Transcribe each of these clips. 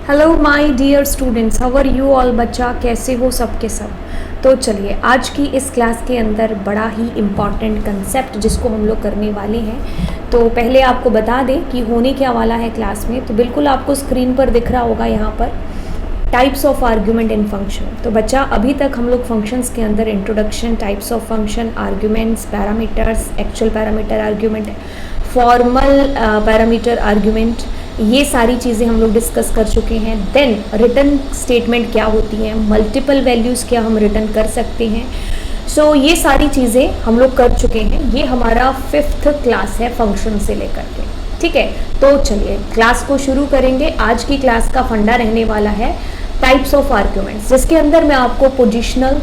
Hello my dear students, how are you all. बच्चा कैसे हो सबके सब। तो चलिए आज की इस क्लास के अंदर बड़ा ही इम्पॉर्टेंट कंसेप्ट जिसको हम लोग करने वाले हैं। तो पहले आपको बता दें कि होने क्या वाला है क्लास में। तो बिल्कुल आपको स्क्रीन पर दिख रहा होगा यहाँ पर types of argument in function. तो बच्चा अभी तक हम लोग फंक्शंस के अंदर introduction, types of function, arguments, parameters, actual parameter argument, formal parameter argument, ये सारी चीज़ें हम लोग डिस्कस कर चुके हैं। देन रिटर्न स्टेटमेंट क्या होती है, मल्टीपल वैल्यूज़ क्या हम रिटर्न कर सकते हैं। सो ये सारी चीज़ें हम लोग कर चुके हैं। ये हमारा 5th क्लास है फंक्शन से लेकर के, ठीक है। तो चलिए क्लास को शुरू करेंगे। आज की क्लास का फंडा रहने वाला है टाइप्स ऑफ आर्ग्यूमेंट्स, जिसके अंदर मैं आपको पोजिशनल,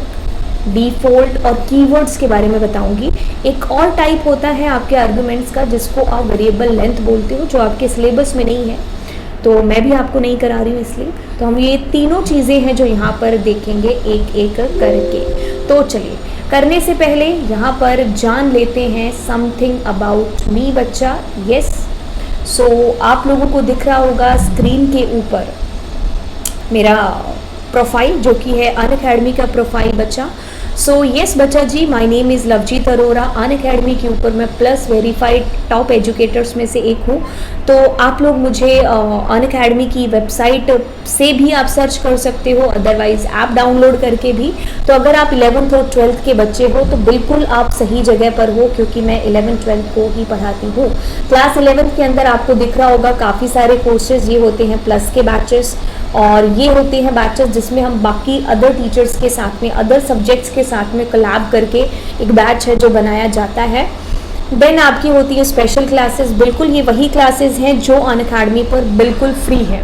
डिफ़ॉल्ट और कीवर्ड्स के बारे में बताऊंगी। एक और टाइप होता है आपके आर्गुमेंट्स का जिसको आप वेरिएबल लेंथ बोलते हो, जो आपके सिलेबस में नहीं है, तो मैं भी आपको नहीं करा रही हूँ इसलिए। तो हम ये तीनों चीज़ें हैं जो यहाँ पर देखेंगे एक एक करके। तो चलिए करने से पहले यहाँ पर जान लेते हैं समथिंग अबाउट मी बच्चा। यस, सो आप लोगों को दिख रहा होगा स्क्रीन के ऊपर मेरा प्रोफाइल, जो कि है अनअकैडमी का प्रोफाइल बच्चा। सो यस बच्चा जी, my name is Lovejeet Arora. Unacademy के ऊपर मैं प्लस वेरीफाइड टॉप एजुकेटर्स में से एक हूँ। तो आप लोग मुझे अनअकैडमी की वेबसाइट से भी आप सर्च कर सकते हो, अदरवाइज ऐप डाउनलोड करके भी। तो अगर आप 11th और 12th के बच्चे हो तो बिल्कुल आप सही जगह पर हो, क्योंकि मैं 11th 12th को ही पढ़ाती हूँ। क्लास 11th के अंदर आपको दिख रहा होगा काफ़ी सारे कोर्सेज ये होते हैं प्लस के बैचेस, और ये होते हैं बैचेस जिसमें हम बाकी अदर टीचर्स के साथ में, अदर सब्जेक्ट्स के साथ में कोलैब करके एक बैच है जो बनाया जाता है। देन आपकी होती है स्पेशल क्लासेस। बिल्कुल ये वही क्लासेस हैं जो अनअकैडमी पर बिल्कुल फ्री है।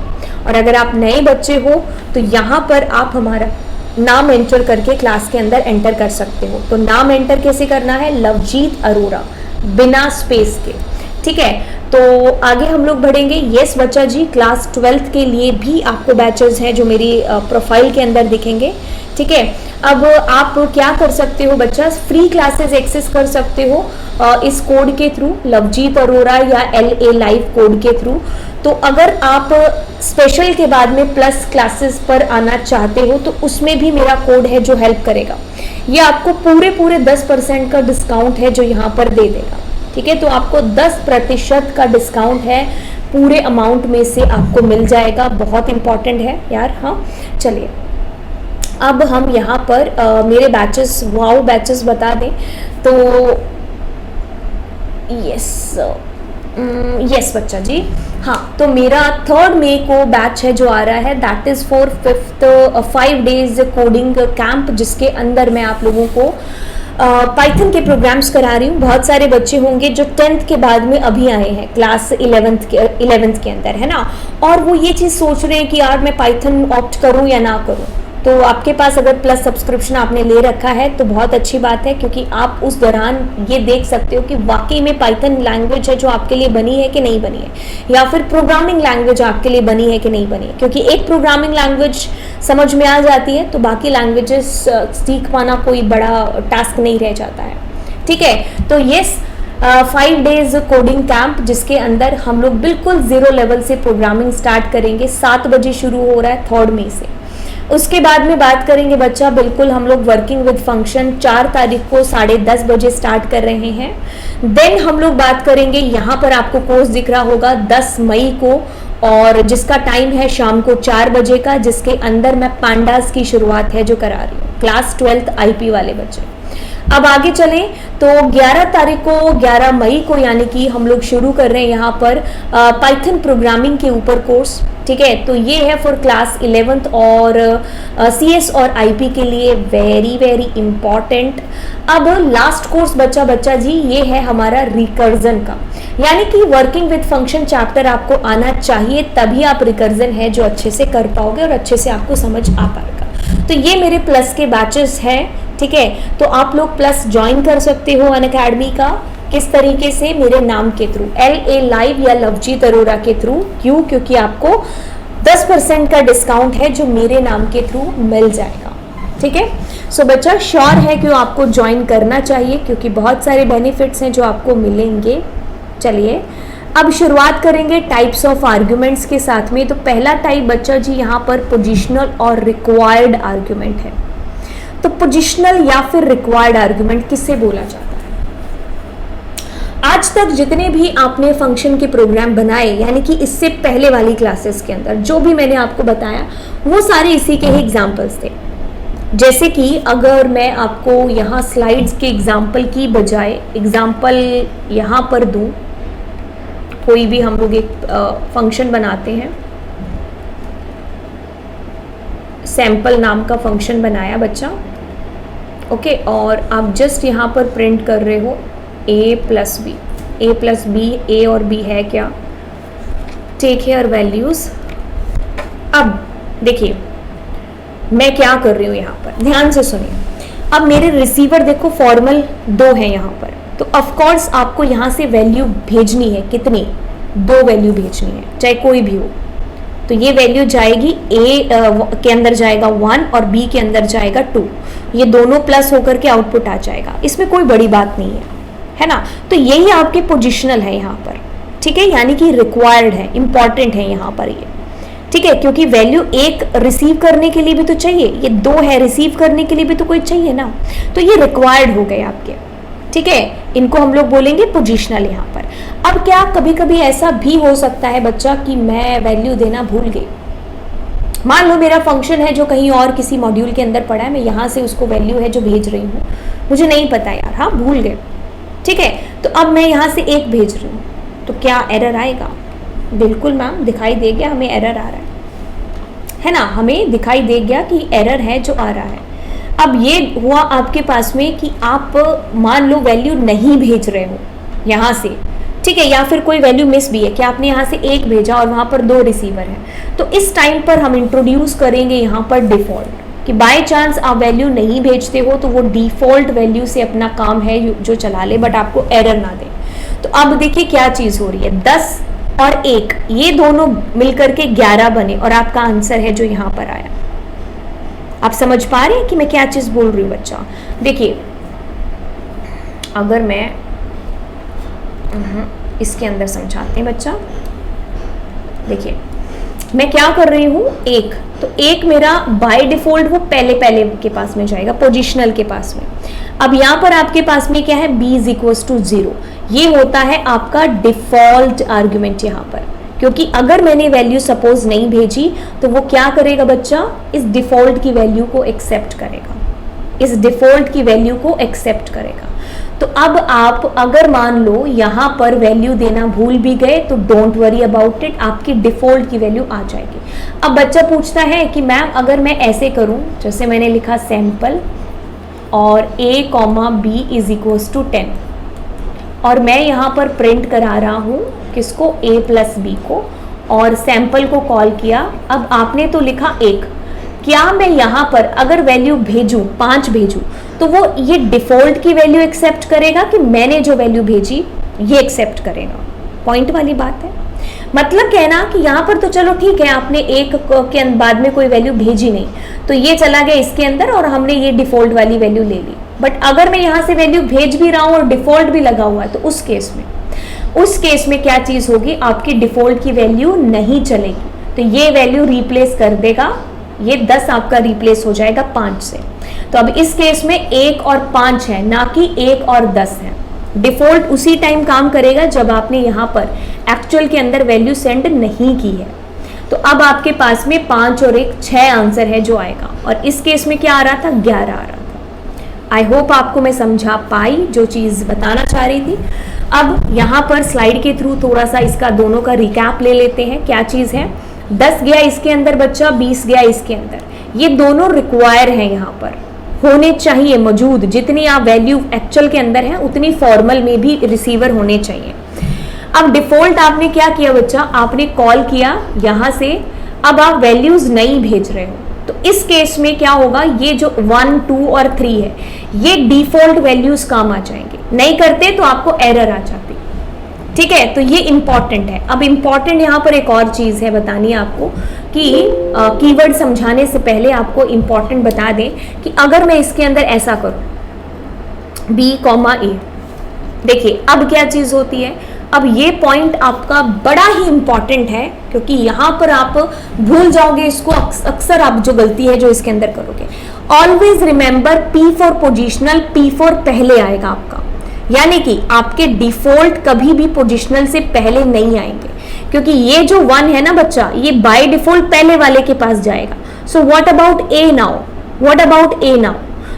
और अगर आप नए बच्चे हो तो यहाँ पर आप हमारा नाम एंटर करके क्लास के अंदर एंटर कर सकते हो। तो नाम एंटर कैसे करना है, लवजीत अरोरा, बिना स्पेस के, ठीक है। तो आगे हम लोग बढ़ेंगे। यस बच्चा जी, क्लास 12th के लिए भी आपको बैचेस हैं जो मेरी प्रोफाइल के अंदर दिखेंगे, ठीक है। अब आप क्या कर सकते हो बच्चा, फ्री क्लासेस एक्सेस कर सकते हो इस कोड के थ्रू, लवजीत अरोरा या LA लाइव कोड के थ्रू। तो अगर आप स्पेशल के बाद में प्लस क्लासेस पर आना चाहते हो तो उसमें भी मेरा कोड है जो हेल्प करेगा। ये आपको पूरे 10% का डिस्काउंट है जो यहाँ पर दे देगा, ठीक है। तो आपको 10% का डिस्काउंट है, पूरे अमाउंट में से आपको मिल जाएगा। बहुत इंपॉर्टेंट है यार। हाँ चलिए अब हम यहाँ पर मेरे बैचेस, वाओ बैचेस बता दें तो यस बच्चा जी, हाँ। तो मेरा 3rd मई को बैच है जो आ रहा है, that is for 5 days coding camp, जिसके अंदर मैं आप लोगों को पाइथन के प्रोग्राम्स करा रही हूँ। बहुत सारे बच्चे होंगे जो 10th के बाद में अभी आए हैं क्लास 11th के अंदर, है ना, और वो ये चीज़ सोच रहे हैं कि यार मैं पाइथन ऑप्ट करूँ या ना करूँ। तो आपके पास अगर प्लस सब्सक्रिप्शन आपने ले रखा है तो बहुत अच्छी बात है, क्योंकि आप उस दौरान ये देख सकते हो कि वाकई में पाइथन लैंग्वेज है जो आपके लिए बनी है कि नहीं बनी है, या फिर प्रोग्रामिंग लैंग्वेज आपके लिए बनी है कि नहीं बनी है। क्योंकि एक प्रोग्रामिंग लैंग्वेज समझ में आ जाती है तो बाकी लैंग्वेजेस सीख पाना कोई बड़ा टास्क नहीं रह जाता है, ठीक है। तो यस 5 डेज कोडिंग कैंप, जिसके अंदर हम लोग बिल्कुल 0 लेवल से प्रोग्रामिंग स्टार्ट करेंगे। 7 बजे शुरू हो रहा है 3rd मई से। उसके बाद में बात करेंगे बच्चा, बिल्कुल हम लोग वर्किंग विद फंक्शन 4 तारीख को 10:30 बजे स्टार्ट कर रहे हैं। देन हम लोग बात करेंगे, यहाँ पर आपको कोर्स दिख रहा होगा 10 मई को, और जिसका टाइम है शाम को 4 बजे का, जिसके अंदर मैं पांडास की शुरुआत है जो करा रही हूँ, क्लास 12th IP वाले बच्चे। अब आगे चलें तो 11 तारीख को, 11 मई को यानी कि हम लोग शुरू कर रहे हैं यहाँ पर पाइथन प्रोग्रामिंग के ऊपर कोर्स, ठीक है। तो ये है फॉर क्लास 11th और CS और IP के लिए वेरी इम्पॉर्टेंट। अब लास्ट कोर्स बच्चा जी ये है हमारा रिकर्जन का, यानी कि वर्किंग विद फंक्शन चैप्टर आपको आना चाहिए, तभी आप रिकर्जन है जो अच्छे से कर पाओगे और अच्छे से आपको समझ आ पाएगा। तो ये मेरे प्लस के बैचेस हैं, ठीक है। तो आप लोग प्लस ज्वाइन कर सकते हो अनअकैडमी का, किस तरीके से, मेरे नाम के थ्रू, LA लाइव या लवजीत अरोरा के थ्रू। क्यों? क्योंकि आपको 10% का डिस्काउंट है जो मेरे नाम के थ्रू मिल जाएगा, ठीक है। सो बच्चा श्योर है कि आपको ज्वाइन करना चाहिए, क्योंकि बहुत सारे बेनिफिट्स हैं जो आपको मिलेंगे। चलिए अब शुरुआत करेंगे टाइप्स ऑफ आर्ग्यूमेंट्स के साथ में। तो पहला टाइप बच्चा जी यहाँ पर पोजिशनल और रिक्वायर्ड आर्ग्यूमेंट है। तो पोजिशनल या फिर रिक्वायर्ड आर्ग्यूमेंट किससे बोला जाता है? आज तक जितने भी आपने फंक्शन के प्रोग्राम बनाए, यानी कि इससे पहले वाली क्लासेस के अंदर जो भी मैंने आपको बताया वो सारे इसी के ही एग्जाम्पल्स थे। जैसे कि अगर मैं आपको यहाँ स्लाइड्स के एग्जाम्पल की बजाय एग्जाम्पल यहाँ पर दूँ, कोई भी हम लोग एक फंक्शन बनाते हैं, सैंपल नाम का फंक्शन बनाया बच्चा, ओके, और आप जस्ट यहाँ पर प्रिंट कर रहे हो a प्लस बी, ए और बी है क्या, टेक हेयर वैल्यूज। अब देखिए मैं क्या कर रही हूँ यहाँ पर, ध्यान से सुनिए। अब मेरे रिसीवर देखो फॉर्मल 2 है यहाँ पर, तो ऑफ कोर्स आपको यहाँ से वैल्यू भेजनी है, कितनी, 2 वैल्यू भेजनी है, चाहे कोई भी हो। तो ये वैल्यू जाएगी ए के अंदर जाएगा 1 और बी के अंदर जाएगा 2, ये दोनों प्लस होकर के आउटपुट आ जाएगा। इसमें कोई बड़ी बात नहीं है ना। तो यही आपके पोजिशनल है यहाँ पर, ठीक है, यानी कि रिक्वायर्ड है, इंपॉर्टेंट है यहाँ पर ये, ठीक है, क्योंकि वैल्यू 1 रिसीव करने के लिए भी तो चाहिए, ये 2 है रिसीव करने के लिए भी तो कोई चाहिए ना, तो ये रिक्वायर्ड हो गए आपके, ठीक है, इनको हम लोग बोलेंगे पोजिशनल यहाँ पर। अब क्या कभी कभी ऐसा भी हो सकता है बच्चा कि मैं वैल्यू देना भूल गई, मान लो मेरा फंक्शन है जो कहीं और किसी मॉड्यूल के अंदर पड़ा है, मैं यहाँ से उसको वैल्यू है जो भेज रही हूँ, मुझे नहीं पता यार, हाँ भूल गए, ठीक है, तो अब मैं यहाँ से 1 भेज रही हूँ, तो क्या एरर आएगा? बिल्कुल मैम, दिखाई दे गया हमें एरर आ रहा है ना, हमें दिखाई दे गया कि एरर है जो आ रहा है। अब ये हुआ आपके पास में कि आप मान लो वैल्यू नहीं भेज रहे हो यहाँ से, ठीक है, या फिर कोई वैल्यू मिस भी है कि आपने यहाँ से 1 भेजा और वहाँ पर 2 रिसीवर हैं, तो इस टाइम पर हम इंट्रोड्यूस करेंगे यहाँ पर डिफ़ॉल्ट, कि बाय चांस आप वैल्यू नहीं भेजते हो तो वो डिफ़ॉल्ट वैल्यू से अपना काम है जो चला ले, बट आपको एरर ना दे। तो अब देखिए क्या चीज़ हो रही है, 10 और 1 ये दोनों मिलकर के 11 बने और आपका आंसर है जो यहाँ पर आया। आप समझ पा रहे हैं कि मैं क्या चीज़ बोल रही हूँ बच्चा? देखिए अगर मैं इसके अंदर समझाते हैं बच्चा, देखिए मैं क्या कर रही हूँ, 1, तो 1 मेरा बाय डिफॉल्ट वो पहले के पास में जाएगा, पोजिशनल के पास में। अब यहाँ पर आपके पास में क्या है, b इज इक्वल्स टू 0, ये होता है आपका डिफॉल्ट आर्ग्यूमेंट यहाँ पर, क्योंकि अगर मैंने वैल्यू सपोज नहीं भेजी तो वो क्या करेगा बच्चा, इस डिफॉल्ट की वैल्यू को एक्सेप्ट करेगा, इस डिफॉल्ट की वैल्यू को एक्सेप्ट करेगा। तो अब आप अगर मान लो यहाँ पर वैल्यू देना भूल भी गए तो डोंट वरी अबाउट इट, आपकी डिफॉल्ट की वैल्यू आ जाएगी। अब बच्चा पूछता है कि मैम अगर मैं ऐसे करूँ, जैसे मैंने लिखा सैंपल और a, b is equals to 10, और मैं यहाँ पर प्रिंट करा रहा हूँ किसको, a प्लस b को, और सैंपल को कॉल किया। अब आपने तो लिखा 1, क्या मैं यहाँ पर अगर वैल्यू भेजूँ 5 भेजूँ तो वो ये डिफ़ॉल्ट की वैल्यू एक्सेप्ट करेगा कि मैंने जो वैल्यू भेजी ये एक्सेप्ट करेगा? पॉइंट वाली बात है। मतलब कहना कि यहाँ पर तो चलो ठीक है, आपने 1 के बाद में कोई वैल्यू भेजी नहीं तो ये चला गया इसके अंदर और हमने ये डिफ़ॉल्ट वाली वैल्यू ले ली, बट अगर मैं यहाँ से वैल्यू भेज भी रहा हूँ और डिफ़ॉल्ट भी लगा हुआ है तो उस केस में क्या चीज़ होगी, आपकी डिफ़ॉल्ट की वैल्यू नहीं चलेगी, तो ये वैल्यू रिप्लेस कर देगा, ये 10 आपका रिप्लेस हो जाएगा 5 से। तो अब इस केस में 1 और 5 है, ना कि 1 और 10 है। डिफ़ॉल्ट उसी टाइम काम करेगा जब आपने यहाँ पर एक्चुअल के अंदर वैल्यू सेंड नहीं की है। तो अब आपके पास में 5 और 1 6 आंसर है जो आएगा, और इस केस में क्या आ रहा था, 11 आ रहा था। आई होप आपको मैं समझा पाई जो चीज़ बताना चाह रही थी। अब यहाँ पर स्लाइड के थ्रू थोड़ा सा इसका दोनों का रिकैप ले लेते हैं। क्या चीज़ है, 10 गया इसके अंदर बच्चा, 20 गया इसके अंदर, ये दोनों रिक्वायर हैं, यहाँ पर होने चाहिए मौजूद। जितनी आप वैल्यू एक्चुअल के अंदर है उतनी फॉर्मल में भी रिसीवर होने चाहिए। अब डिफ़ॉल्ट आपने क्या किया बच्चा, आपने कॉल किया यहाँ से, अब आप वैल्यूज़ नहीं भेज रहे हो, तो इस केस में क्या होगा, ये जो 1, 2 और 3 है ये डिफ़ॉल्ट वैल्यूज़ काम आ जाएंगे, नहीं करते तो आपको एरर आ जाती। ठीक है, तो ये इंपॉर्टेंट है। अब इंपॉर्टेंट यहाँ पर एक और चीज़ है बतानी आपको कि कीवर्ड समझाने से पहले आपको इंपॉर्टेंट बता दें कि अगर मैं इसके अंदर ऐसा करूँ b, a, देखिए अब क्या चीज़ होती है, अब ये पॉइंट आपका बड़ा ही इंपॉर्टेंट है, क्योंकि यहाँ पर आप भूल जाओगे इसको, अक्सर आप जो गलती है जो इसके अंदर करोगे। Always remember P for positional, P for पहले आएगा आपका, यानी कि आपके डिफॉल्ट कभी भी पोजिशनल से पहले नहीं आएंगे, क्योंकि ये जो 1 है ना बच्चा, ये बाय डिफॉल्ट पहले वाले के पास जाएगा। So what about A now, what about A now,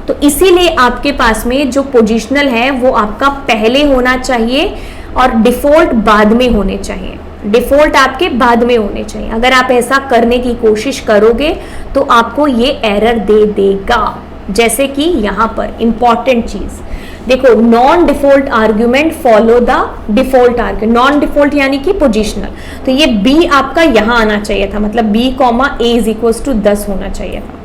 तो इसीलिए आपके पास में जो पोजिशनल है वो आपका पहले होना चाहिए और डिफॉल्ट बाद में होने चाहिए, डिफॉल्ट आपके बाद में होने चाहिए। अगर आप ऐसा करने की कोशिश करोगे तो आपको ये एरर दे देगा। जैसे कि यहाँ पर इंपॉर्टेंट चीज देखो, non default argument follow the default argument, non default यानी कि पोजिशनल, तो ये B आपका यहाँ आना चाहिए था, मतलब B A is equal to 10 होना चाहिए था,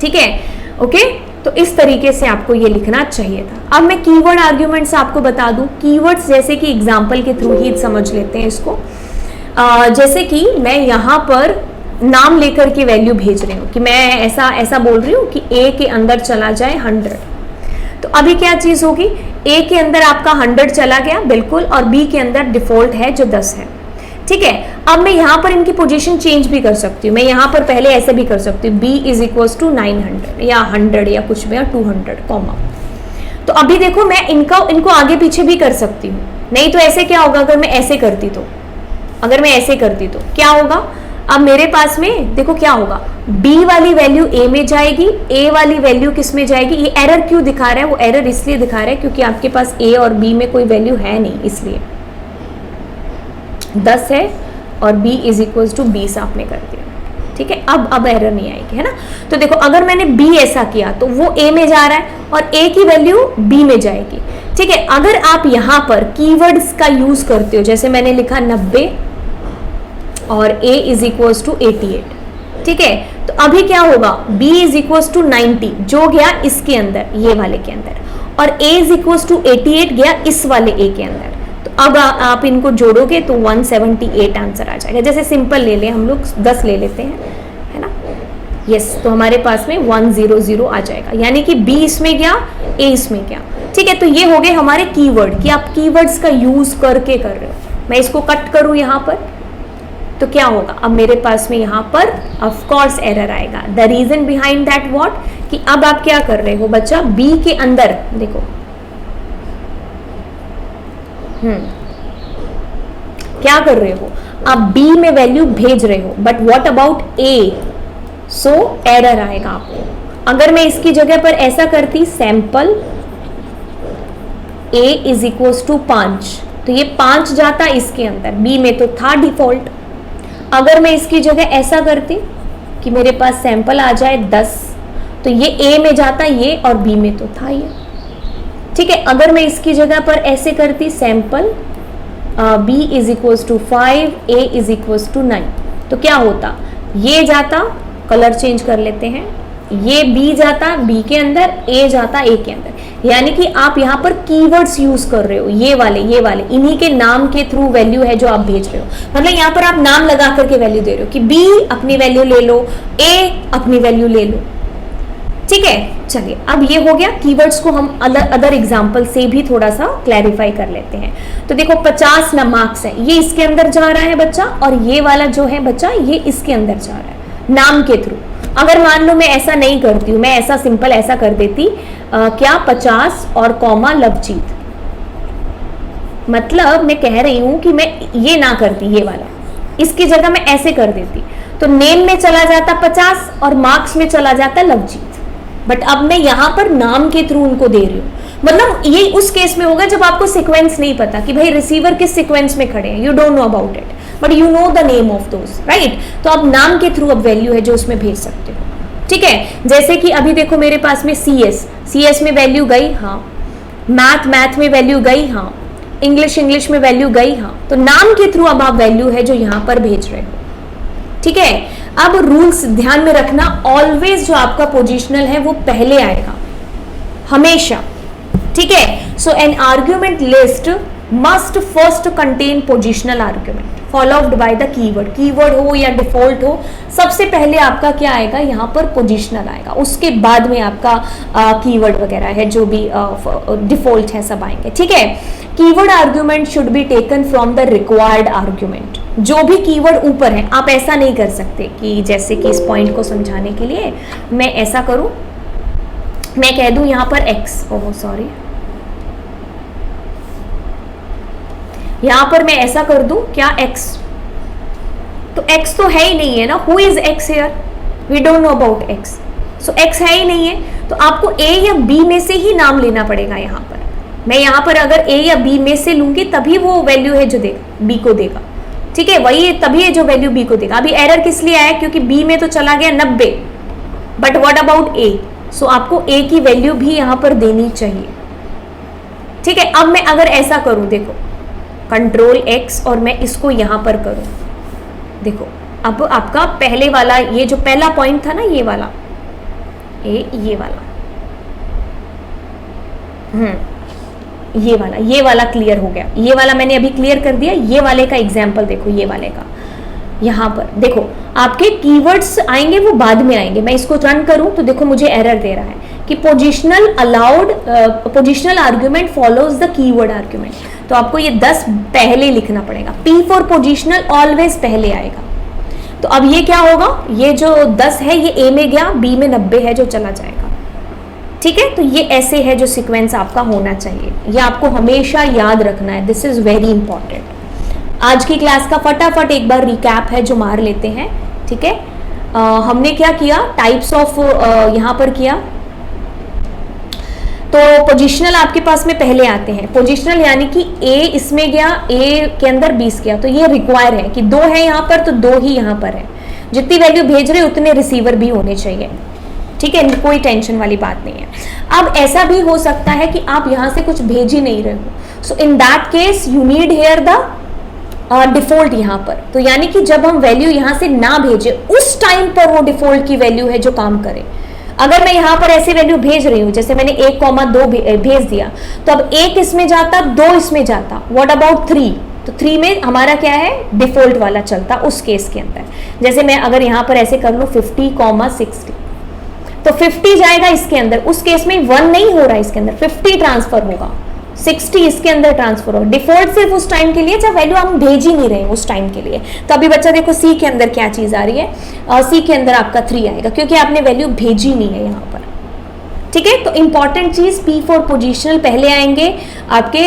ठीक है, ओके। तो इस तरीके से आपको ये लिखना चाहिए था। अब मैं कीवर्ड आर्ग्यूमेंट्स आपको बता दूं, कीवर्ड्स जैसे कि एग्जांपल के थ्रू ही समझ लेते हैं इसको। जैसे कि मैं यहाँ पर नाम लेकर के वैल्यू भेज रही हूँ कि मैं ऐसा बोल रही हूँ कि A के अंदर चला जाए 100, तो अभी क्या चीज होगी, A के अंदर आपका 100 चला गया बिल्कुल, और B के अंदर डिफॉल्ट है जो 10 है, ठीक है। अब मैं यहाँ पर इनकी पोजीशन चेंज भी कर सकती हूँ, मैं यहाँ पर पहले ऐसे भी कर सकती हूँ, B इज इक्वल टू 900 या 100 या कुछ भी, या 200 कॉमा। तो अभी देखो मैं इनको आगे पीछे भी कर सकती हूँ, नहीं तो ऐसे क्या होगा, अगर मैं ऐसे करती तो क्या होगा, अब मेरे पास में देखो क्या होगा, B वाली वैल्यू A में जाएगी, A वाली वैल्यू किस में जाएगी। ये एरर क्यों दिखा रहा है, वो एरर इसलिए दिखा रहा है क्योंकि आपके पास A और B में कोई वैल्यू है नहीं, इसलिए 10 है और B इज इक्वल टू 20 आपने कर दिया, ठीक है। अब एरर नहीं आएगी, है ना। तो देखो अगर मैंने B ऐसा किया तो वो A में जा रहा है और A की वैल्यू B में जाएगी, ठीक है। अगर आप यहाँ पर कीवर्ड्स का यूज करते हो, जैसे मैंने लिखा 90 और A इज इक्वल टू 88, ठीक है, तो अभी क्या होगा, B इज इक्वल टू 90 जो गया इसके अंदर, ये वाले के अंदर, और A इज इक्वल टू 88 गया इस वाले A के अंदर। तो अब आप इनको जोड़ोगे तो 178 आंसर आ जाएगा। जैसे सिंपल ले लें हम लोग, 10 ले लेते हैं, है ना, यस, तो हमारे पास में 100 आ जाएगा, यानी कि B इसमें गया, A इसमें गया, ठीक है। तो ये हो गए हमारे कीवर्ड, कि आप कीवर्ड्स का यूज करके कर रहे हो। मैं इसको कट करूं यहाँ पर तो क्या होगा, अब मेरे पास में यहाँ पर ऑफ कोर्स एरर आएगा। The reason behind that what, कि अब आप क्या कर रहे हो बच्चा, B के अंदर देखो, क्या कर रहे हो, आप B में वैल्यू भेज रहे हो, but what about A, so error आएगा आपको। अगर मैं इसकी जगह पर ऐसा करती, sample A is equal to 5, तो ये 5 जाता इसके अंदर, B में तो था डिफॉल्ट। अगर मैं इसकी जगह ऐसा करती कि मेरे पास सैंपल आ जाए 10, तो ये A में जाता ये, और B में तो था ये, ठीक है। अगर मैं इसकी जगह पर ऐसे करती, sample B is equal to 5, A is equal to 9, तो क्या होता, ये जाता, कलर चेंज कर लेते हैं, ये B जाता B के अंदर, A जाता A के अंदर। यानी कि आप यहाँ पर कीवर्ड्स यूज कर रहे हो, ये वाले इन्हीं के नाम के थ्रू वैल्यू है जो आप भेज रहे हो। मतलब यहाँ पर आप नाम लगा करके वैल्यू दे रहे हो कि B अपनी वैल्यू ले लो, A अपनी वैल्यू ले लो, ठीक है। चलिए अब ये हो गया, कीवर्ड्स को हम अदर एग्जांपल से भी थोड़ा सा क्लैरिफाई कर लेते हैं। तो देखो 50 ना मार्क्स है, ये इसके अंदर जा रहा है बच्चा, और ये वाला जो है बच्चा ये इसके अंदर जा रहा है नाम के थ्रू। अगर मान लो मैं ऐसा नहीं करती हूँ, मैं ऐसा सिंपल ऐसा कर देती, क्या 50 और कॉमा लवजीत, मतलब मैं कह रही हूँ कि मैं ये ना करती, ये वाला, इसकी जगह मैं ऐसे कर देती, तो नेम में चला जाता 50 और मार्क्स में चला जाता लवजीत। बट अब मैं यहाँ पर नाम के थ्रू उनको दे रही हूँ। मतलब ये उस केस में होगा जब आपको सीक्वेंस नहीं पता कि भाई रिसीवर किस सीक्वेंस में खड़े हैं, you don't know about it, but you know the name of those, right. तो अब नाम के थ्रू अब वैल्यू है जो उसमें भेज सकते हो, ठीक है। जैसे कि अभी देखो मेरे पास में CS में वैल्यू गई, हाँ, मैथ में वैल्यू गई, हाँ, इंग्लिश में वैल्यू गई, हाँ। तो नाम के थ्रू अब आप वैल्यू है जो यहाँ पर भेज रहे हो, ठीक है। अब रूल्स ध्यान में रखना, ऑलवेज जो आपका पोजिशनल है वो पहले आएगा हमेशा, ठीक है। So an argument list must first contain positional argument, followed by the keyword, keyword हो या डिफॉल्ट हो, सबसे पहले आपका क्या आएगा यहाँ पर पोजिशनल आएगा, उसके बाद में आपका कीवर्ड वगैरह है जो भी डिफॉल्ट है सब आएंगे, ठीक है। Keyword argument should be taken from the required argument, जो भी कीवर्ड ऊपर है, आप ऐसा नहीं कर सकते कि जैसे कि इस पॉइंट को समझाने के लिए मैं ऐसा करूं, मैं कह दूं यहाँ पर x, ओह सॉरी, यहां पर मैं ऐसा कर दूं क्या x, तो x तो है ही नहीं है ना, who is x here, we don't know about x, so x है ही नहीं है, तो आपको a या b में से ही नाम लेना पड़ेगा। यहाँ पर मैं यहाँ पर अगर a या b में से लूंगी तभी वो वैल्यू है जो देगा b को देगा, ठीक है, वही तभी है जो वैल्यू b को देगा। अभी एरर किस लिए आया, क्योंकि b में तो चला गया 90, बट व्हाट अबाउट a, सो आपको a की वैल्यू भी यहाँ पर देनी चाहिए, ठीक है। अब मैं अगर ऐसा करूं, देखो कंट्रोल x और मैं इसको यहाँ पर करूं, देखो अब आपका पहले वाला ये जो पहला पॉइंट था ना, ये वाला ये वाला ये वाला क्लियर हो गया, ये वाला मैंने अभी क्लियर कर दिया। ये वाले का एग्जाम्पल देखो, ये वाले का यहाँ पर देखो आपके कीवर्ड्स आएंगे वो बाद में आएंगे। मैं इसको रन करूं तो देखो मुझे एरर दे रहा है कि positional argument follows the keyword argument, तो आपको ये 10 पहले लिखना पड़ेगा। P फॉर पोजिशनल ऑलवेज पहले आएगा, तो अब ये क्या होगा, ये जो 10 है ये A में गया, B में 90 है जो चला जाएगा, ठीक है। तो ये ऐसे है जो सीक्वेंस आपका होना चाहिए, ये आपको हमेशा याद रखना है, दिस इज वेरी इंपॉर्टेंट। आज की क्लास का फटाफट एक बार रिकैप है जो मार लेते हैं, ठीक है। हमने क्या किया, टाइप्स ऑफ यहाँ पर किया, तो पोजिशनल आपके पास में पहले आते हैं, पोजिशनल यानी कि A इसमें गया, A के अंदर 20 गया, तो ये रिक्वायर है कि 2 है यहाँ पर तो 2 ही यहाँ पर है, जितनी वैल्यू भेज रहे उतने रिसीवर भी होने चाहिए, ठीक है, कोई टेंशन वाली बात नहीं है। अब ऐसा भी हो सकता है कि आप यहाँ से कुछ भेज ही नहीं रहे हो, so in that case you need here the default यहाँ पर, तो यानी कि जब हम वैल्यू यहाँ से ना भेजे उस टाइम पर वो डिफॉल्ट की वैल्यू है जो काम करे। अगर मैं यहाँ पर ऐसी वैल्यू भेज रही हूँ, जैसे मैंने 1,2 भेज दिया, तो अब 1 इसमें जाता, 2 इसमें जाता, व्हाट अबाउट 3, तो 3 में हमारा क्या है, डिफॉल्ट वाला चलता उस केस के अंदर। जैसे मैं अगर यहाँ पर ऐसे कर लूँ 50,60, तो 50 जाएगा इसके अंदर, उस केस में 1 नहीं हो रहा, इसके अंदर 50 ट्रांसफर होगा, 60 इसके अंदर ट्रांसफर होगा। डिफॉल्ट सिर्फ उस टाइम के लिए जब वैल्यू हम भेज ही नहीं रहे उस टाइम के लिए। तो अभी बच्चा देखो C के अंदर क्या चीज आ रही है, C के अंदर आपका 3 आएगा क्योंकि आपने वैल्यू भेजी नहीं है यहाँ पर, ठीक है। तो इंपॉर्टेंट चीज P फॉर पोजिशनल पहले आएंगे आपके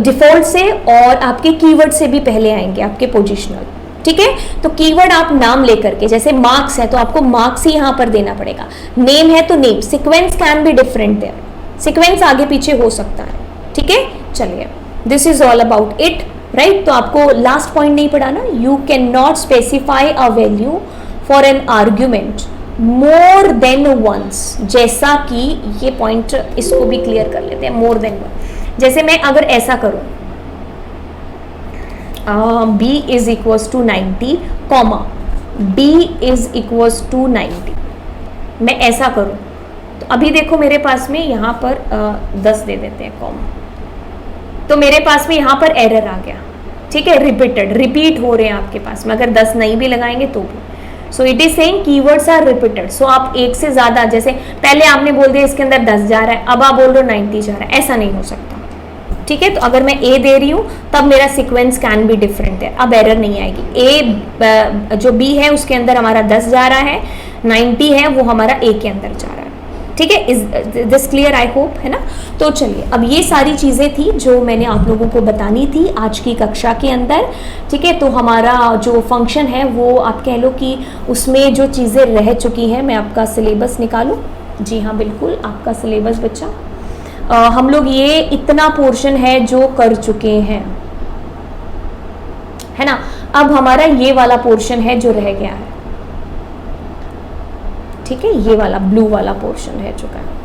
डिफॉल्ट से, और आपके कीवर्ड से भी पहले आएंगे आपके पोजिशनल, ठीक है। तो कीवर्ड आप नाम लेकर के, जैसे मार्क्स है तो आपको मार्क्स ही यहाँ पर देना पड़ेगा, नेम है तो name, sequence can be different there, sequence आगे पीछे हो सकता है, ठीक है। चलिए, this is all about it, right. तो आपको लास्ट पॉइंट नहीं पढ़ा ना, you can not specify a value for an argument more than once, जैसा कि ये पॉइंट इसको भी क्लियर कर लेते हैं, मोर देन वन। जैसे मैं अगर ऐसा करूं b is equals to 90, comma b is equals to 90, मैं ऐसा करूं तो अभी देखो मेरे पास में यहाँ पर 10 दे देते हैं कॉमा, तो मेरे पास में यहाँ पर एरर आ गया, ठीक है, रिपीट हो रहे हैं आपके पास में, अगर 10 नहीं भी लगाएंगे तो भी। So it is saying keywords are repeated, so आप एक से ज्यादा, जैसे पहले आपने बोल दिया इसके अंदर 10 जा रहा है, अब आप बोल रहे हो 90 जा रहा है, ऐसा नहीं हो सकता, ठीक है। तो अगर मैं A दे रही हूँ तब मेरा सीक्वेंस कैन बी डिफरेंट है, अब एरर नहीं आएगी। A जो B है उसके अंदर हमारा 10 जा रहा है, 90 है वो हमारा A के अंदर जा रहा है, ठीक है। Is this clear, I hope, है ना। तो चलिए, अब ये सारी चीज़ें थी जो मैंने आप लोगों को बतानी थी आज की कक्षा के अंदर, ठीक है। तो हमारा जो फंक्शन है वो आप कह लो कि उसमें जो चीज़ें रह चुकी हैं, मैं आपका सिलेबस निकालूं, जी हाँ बिल्कुल, आपका सिलेबस बच्चा, हम लोग ये इतना पोर्शन है जो कर चुके हैं, है ना। अब हमारा ये वाला पोर्शन है जो रह गया है, ठीक है, ये वाला ब्लू वाला पोर्शन रह चुका है,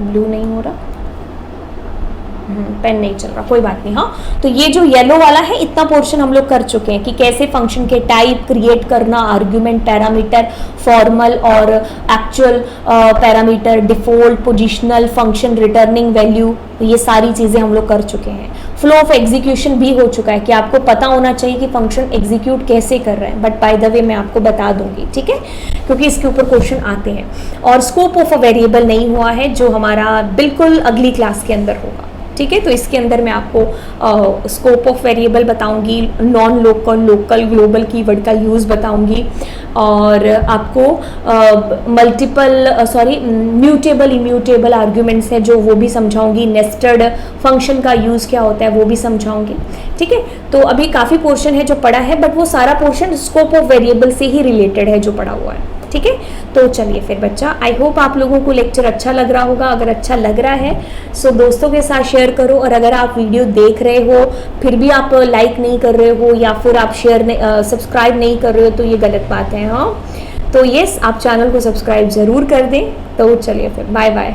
ब्लू नहीं हो रहा, पेन नहीं चल रहा, कोई बात नहीं। हाँ, तो ये जो येलो वाला है इतना पोर्शन हम लोग कर चुके हैं कि कैसे फंक्शन के टाइप क्रिएट करना, आर्ग्यूमेंट, पैरामीटर, फॉर्मल और actual parameter, default, positional, function, returning value, ये सारी चीज़ें हम लोग कर चुके हैं। फ्लो ऑफ एग्जीक्यूशन भी हो चुका है कि आपको पता होना चाहिए कि फंक्शन एग्जीक्यूट कैसे कर रहे हैं, बट बाय द वे मैं आपको बता दूंगी, ठीक है, क्योंकि इसके ऊपर क्वेश्चन आते हैं। और स्कोप ऑफ अ वेरिएबल नहीं हुआ है, जो हमारा बिल्कुल अगली क्लास के अंदर होगा, ठीक है। तो इसके अंदर मैं आपको स्कोप ऑफ वेरिएबल बताऊंगी, non local, local, global keyword का यूज़ बताऊंगी, और आपको म्यूटेबल इम्यूटेबल आर्ग्यूमेंट्स है जो वो भी समझाऊंगी, नेस्टेड फंक्शन का यूज़ क्या होता है वो भी समझाऊंगी, ठीक है। तो अभी काफ़ी पोर्शन है जो पढ़ा है, बट वो सारा पोर्शन स्कोप ऑफ वेरिएबल से ही रिलेटेड है जो पढ़ा हुआ है, ठीक है। तो चलिए फिर बच्चा, आई होप आप लोगों को लेक्चर अच्छा लग रहा होगा। अगर अच्छा लग रहा है सो दोस्तों के साथ शेयर करो, और अगर आप वीडियो देख रहे हो फिर भी आप लाइक नहीं कर रहे हो या फिर आप सब्सक्राइब नहीं कर रहे हो तो ये गलत बात है, हाँ। तो यस, आप चैनल को सब्सक्राइब ज़रूर कर दें। तो चलिए फिर, बाय बाय।